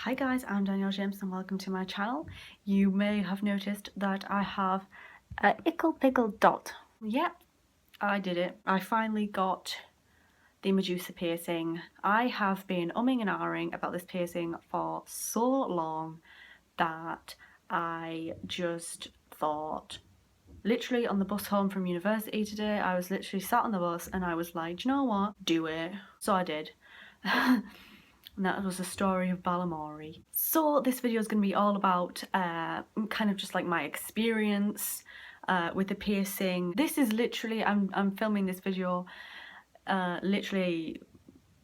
Hi guys, I'm Danielle James and welcome to my channel. You may have noticed that I have a ickle pickle dot. Yep, I did it. I finally got the medusa piercing. I have been umming and ahhing about this piercing for so long that I just thought, literally on the bus home from university today, I was literally sat on the bus and I was like, do you know what? Do it. So I did. And that was the story of Balamori. So this video is going to be all about kind of just like my experience with the piercing. This is literally, I'm filming this video literally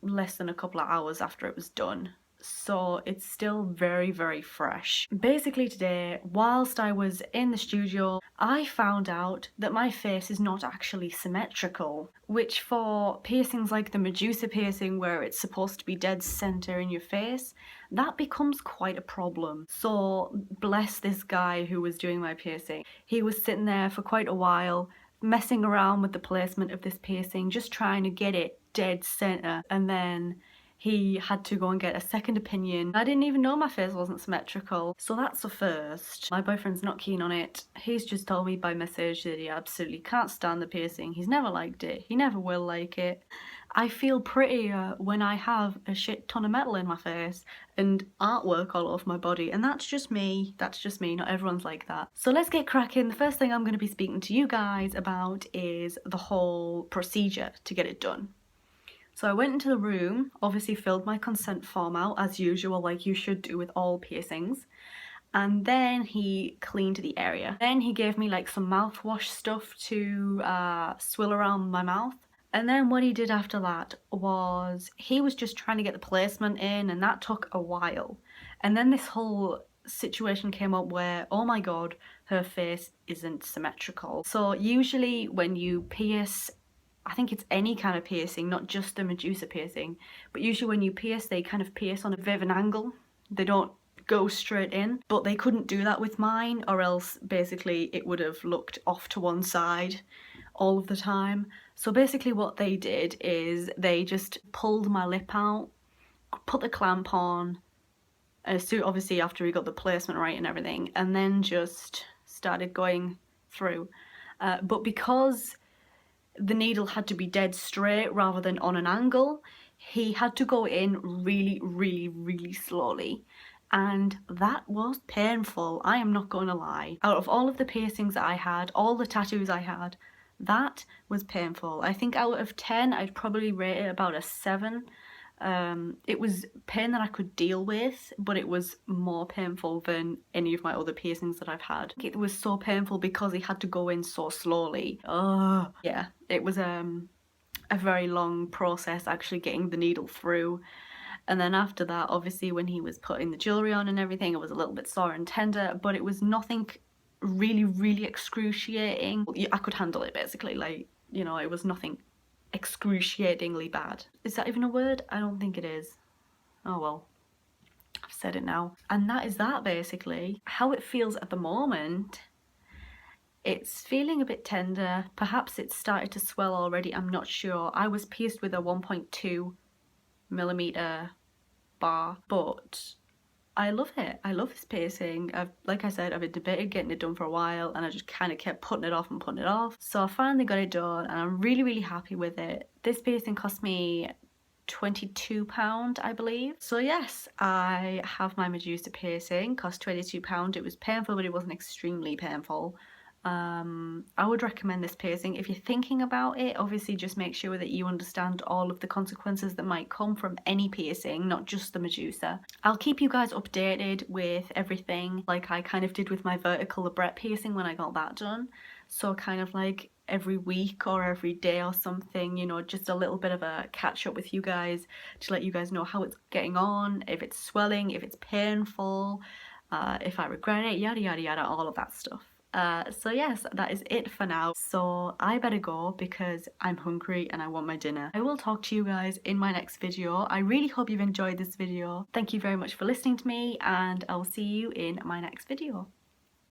less than a couple of hours after it was done. So it's still very, very fresh. Basically today, whilst I was in the studio, I found out that my face is not actually symmetrical, which for piercings like the medusa piercing where it's supposed to be dead center in your face, that becomes quite a problem. So bless this guy who was doing my piercing. He was sitting there for quite a while, messing around with the placement of this piercing, just trying to get it dead center, and then he had to go and get a second opinion. I didn't even know my face wasn't symmetrical, so that's the first. My boyfriend's not keen on it. He's just told me by message that he absolutely can't stand the piercing. He's never liked it. He never will like it. I feel prettier when I have a shit ton of metal in my face and artwork all over my body, and that's just me. That's just me. Not everyone's like that. So let's get cracking. The first thing I'm going to be speaking to you guys about is the whole procedure to get it done. So I went into the room, obviously filled my consent form out as usual, like you should do with all piercings. And then he cleaned the area. Then he gave me like some mouthwash stuff to swill around my mouth. And then what he did after that was he was just trying to get the placement in, and that took a while. And then this whole situation came up where, oh my god, her face isn't symmetrical. So usually when you pierce, I think it's any kind of piercing, not just the medusa piercing, but usually when you pierce, they kind of pierce on a bit of an angle. They don't go straight in, but they couldn't do that with mine, or else basically it would have looked off to one side all of the time. So basically what they did is they just pulled my lip out, put the clamp on, so obviously after we got the placement right and everything, and then just started going through. But because the needle had to be dead straight rather than on an angle, he had to go in really, really, really slowly. And that was painful, I am not going to lie. Out of all of the piercings that I had, all the tattoos I had, that was painful. I think out of 10, I'd probably rate it about a 7. It was pain that I could deal with, but it was more painful than any of my other piercings that I've had. It was so painful because he had to go in so slowly. Oh, yeah, it was a very long process actually getting the needle through. And then after that, obviously when he was putting the jewellery on and everything, it was a little bit sore and tender, but it was nothing really, really excruciating. I could handle it basically, like, you know, it was nothing excruciatingly bad. Is that even a word? I don't think it is. Oh well, I've said it now. And that is that basically. How it feels at the moment, it's feeling a bit tender. Perhaps it's started to swell already, I'm not sure. I was pierced with a 1.2mm bar, but I love it. I love this piercing. Like I said, I've been debating getting it done for a while, and I just kind of kept putting it off and putting it off. So I finally got it done, and I'm really, really happy with it. This piercing cost me £22, I believe. So yes, I have my medusa piercing. Cost £22. It was painful, but it wasn't extremely painful. I would recommend this piercing if you're thinking about it. Obviously just make sure that you understand all of the consequences that might come from any piercing, not just the medusa. I'll keep you guys updated with everything like I kind of did with my vertical labret piercing when I got that done. So kind of like every week or every day or something, you know, just a little bit of a catch up with you guys to let you guys know how it's getting on, if it's swelling, if it's painful, if I regret it, yada yada yada, all of that stuff. So yes, that is it for now. So I better go because I'm hungry and I want my dinner. I will talk to you guys in my next video. I really hope you've enjoyed this video. Thank you very much for listening to me, and I'll see you in my next video.